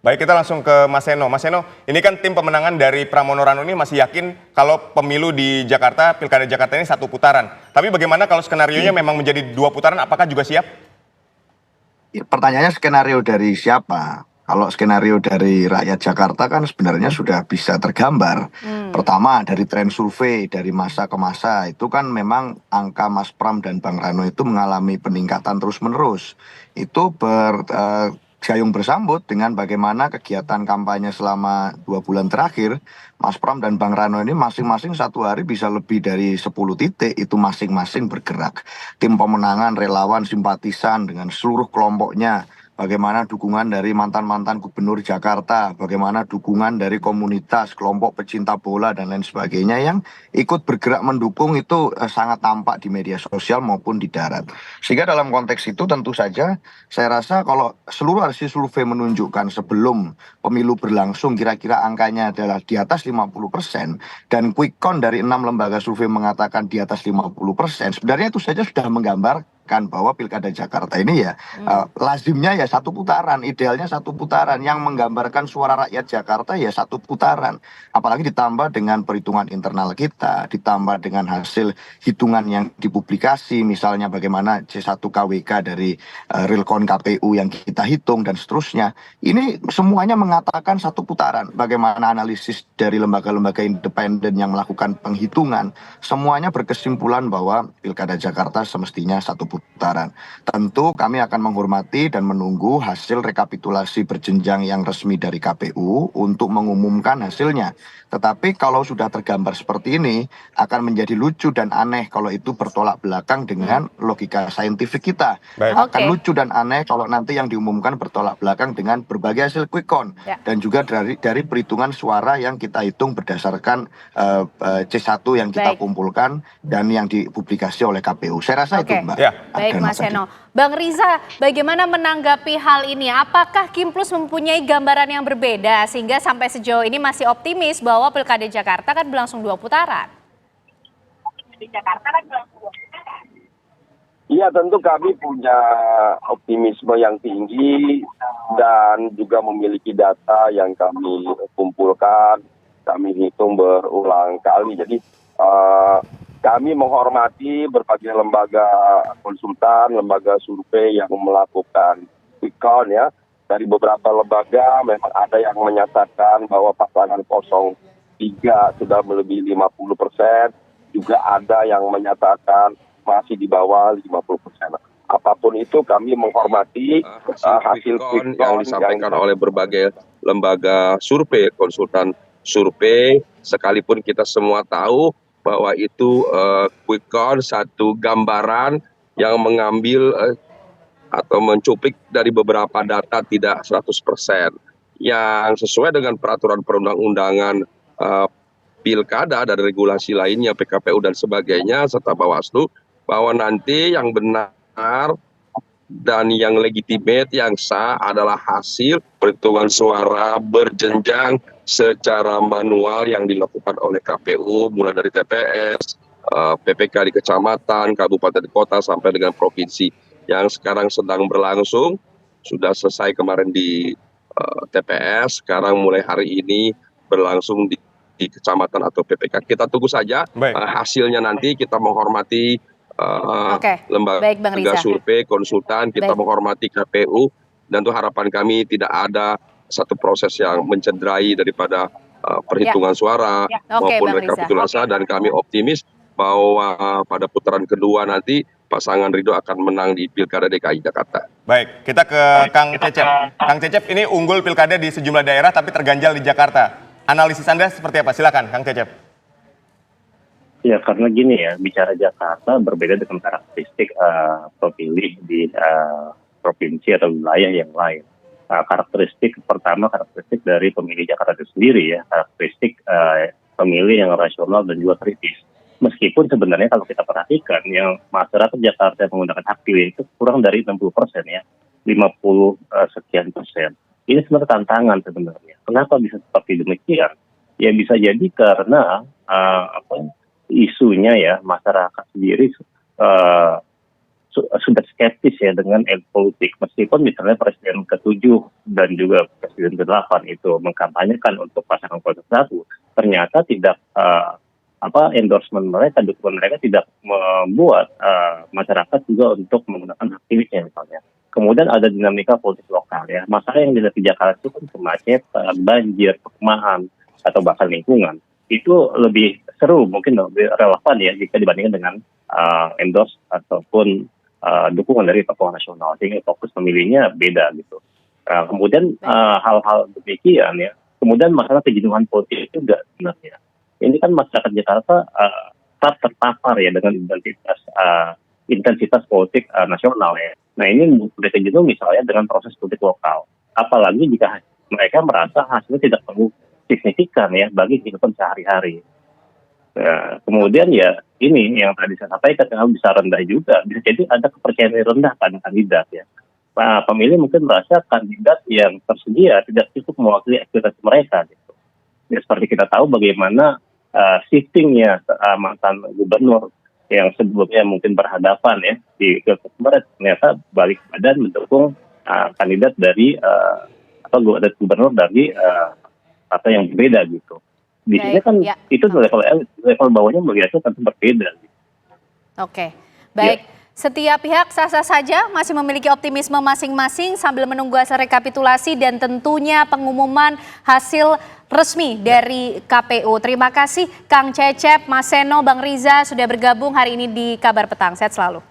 Baik, kita langsung ke Mas Seno. Mas Seno, ini kan tim pemenangan dari Pramono Ranu ini masih yakin kalau pemilu di Jakarta, Pilkada Jakarta ini 1 putaran. Tapi bagaimana kalau skenarionya memang menjadi 2 putaran, apakah juga siap? Pertanyaannya skenario dari siapa? Kalau skenario dari rakyat Jakarta kan sebenarnya sudah bisa tergambar. Pertama dari tren survei dari masa ke masa itu kan memang angka Mas Pram dan Bang Rano itu mengalami peningkatan terus-menerus. Itu gayung bersambut dengan bagaimana kegiatan kampanye selama 2 bulan terakhir. Mas Pram dan Bang Rano ini masing-masing satu hari bisa lebih dari 10 titik itu masing-masing bergerak. Tim pemenangan, relawan, simpatisan dengan seluruh kelompoknya. Bagaimana dukungan dari mantan-mantan gubernur Jakarta, bagaimana dukungan dari komunitas, kelompok pecinta bola dan lain sebagainya yang ikut bergerak mendukung itu sangat tampak di media sosial maupun di darat. Sehingga dalam konteks itu tentu saja saya rasa kalau seluruh hasil survei menunjukkan sebelum pemilu berlangsung kira-kira angkanya adalah di atas 50% dan quick count dari 6 lembaga survei mengatakan di atas 50%, sebenarnya itu saja sudah menggambarkan bahwa Pilkada Jakarta ini ya lazimnya ya 1 putaran, idealnya 1 putaran yang menggambarkan suara rakyat Jakarta ya 1 putaran. Apalagi ditambah dengan perhitungan internal kita, ditambah dengan hasil hitungan yang dipublikasi, misalnya bagaimana C1 KWK dari Realcon KPU yang kita hitung dan seterusnya. Ini semuanya mengatakan 1 putaran. Bagaimana analisis dari lembaga-lembaga independen yang melakukan penghitungan, semuanya berkesimpulan bahwa Pilkada Jakarta semestinya 1 putaran. Tentu kami akan menghormati dan menunggu hasil rekapitulasi berjenjang yang resmi dari KPU untuk mengumumkan hasilnya. Tetapi kalau sudah tergambar seperti ini, akan menjadi lucu dan aneh kalau itu bertolak belakang dengan logika saintifik kita. Baik. Akan lucu dan aneh kalau nanti yang diumumkan bertolak belakang dengan berbagai hasil quick count. Dan juga dari perhitungan suara yang kita hitung berdasarkan C1 yang kita kumpulkan dan yang dipublikasi oleh KPU. Saya rasa itu, Mbak. Baik, Mas Seno. Bang Riza, bagaimana menanggapi hal ini? Apakah Kimplus mempunyai gambaran yang berbeda sehingga sampai sejauh ini masih optimis bahwa Pilkada Jakarta kan berlangsung 2 putaran? Iya, tentu kami punya optimisme yang tinggi dan juga memiliki data yang kami kumpulkan, kami hitung berulang kali. Jadi kami menghormati berbagai lembaga konsultan, lembaga survei yang melakukan quick count ya. Dari beberapa lembaga memang ada yang menyatakan bahwa pasangan 03 sudah melebihi 50%, juga ada yang menyatakan masih di bawah 50%. Apapun itu kami menghormati hasil quick count yang disampaikan oleh berbagai lembaga survei, konsultan survei, sekalipun kita semua tahu bahwa itu quick count satu gambaran yang mengambil atau mencuplik dari beberapa data tidak 100%. Yang sesuai dengan peraturan perundang-undangan pilkada dan regulasi lainnya, PKPU dan sebagainya, serta Bawaslu, bahwa nanti yang benar dan yang legitimate, yang sah adalah hasil perhitungan suara berjenjang secara manual yang dilakukan oleh KPU, mulai dari TPS, PPK di kecamatan, kabupaten, kota, sampai dengan provinsi. Yang sekarang sedang berlangsung, sudah selesai kemarin di TPS, sekarang mulai hari ini berlangsung di kecamatan atau PPK. Kita tunggu saja hasilnya nanti, kita menghormati lembaga survei, konsultan, kita menghormati KPU, dan itu harapan kami tidak ada satu proses yang mencederai daripada perhitungan suara maupun rekapitulasi, dan kami optimis bahwa pada putaran kedua nanti pasangan Ridho akan menang di Pilkada DKI Jakarta. Baik, kita ke Kang Cecep. Kang Cecep, ini unggul pilkada di sejumlah daerah tapi terganjal di Jakarta. Analisis Anda seperti apa? Silakan, Kang Cecep. Ya, karena gini ya, bicara Jakarta berbeda dengan karakteristik pemilih di provinsi atau wilayah yang lain. Karakteristik pertama, karakteristik dari pemilih Jakarta itu sendiri ya, karakteristik pemilih yang rasional dan juga kritis. Meskipun sebenarnya kalau kita perhatikan, yang masyarakat Jakarta yang menggunakan hak pilih itu kurang dari 60% ya, 50 sekian persen. Ini sebenarnya tantangan sebenarnya. Kenapa bisa seperti demikian? Ya bisa jadi karena isunya ya masyarakat sendiri sudah skeptis ya dengan elit politik, meskipun misalnya Presiden ke-7 dan juga Presiden ke-8 itu mengkampanyekan untuk pasangan 1, ternyata tidak endorsement mereka, dukungan mereka tidak membuat masyarakat juga untuk menggunakan hak pilihnya misalnya. Kemudian ada dinamika politik lokal ya. Masalah yang dilihat di Jakarta itu kan kemacetan, banjir, perumahan, atau bahkan lingkungan. Itu lebih seru, mungkin lebih relevan ya jika dibandingkan dengan endorse ataupun dukungan dari tokoh nasional, sehingga fokus pemilihnya beda gitu. Kemudian hal-hal demikian ya. Kemudian masalah kejenuhan politik juga sebenarnya. Ini kan masyarakat Jakarta terpapar ya dengan intensitas politik nasional ya. Nah ini mereka jenuh misalnya dengan proses politik lokal. Apalagi jika mereka merasa hasilnya tidak perlu signifikan ya bagi kehidupan sehari-hari. Kemudian ya ini yang tadi saya sampaikan bisa rendah juga. Bisa jadi ada kepercayaan yang rendah pada kandidat ya. Pemilih mungkin merasa kandidat yang tersedia tidak cukup mewakili aspirasi mereka. Gitu. Ya, seperti kita tahu bagaimana shiftingnya mantan gubernur yang sebelumnya mungkin berhadapan ya di kemarin ternyata balik badan mendukung kandidat dari gubernur dari partai yang berbeda gitu. Di sini kan itu level elit, level bawahnya melihatnya tentu berbeda. Gitu. Oke, baik. Ya. Setiap pihak sah-sah saja masih memiliki optimisme masing-masing sambil menunggu hasil rekapitulasi dan tentunya pengumuman hasil resmi dari KPU. Terima kasih Kang Cecep, Mas Seno, Bang Riza sudah bergabung hari ini di Kabar Petang. Sehat selalu.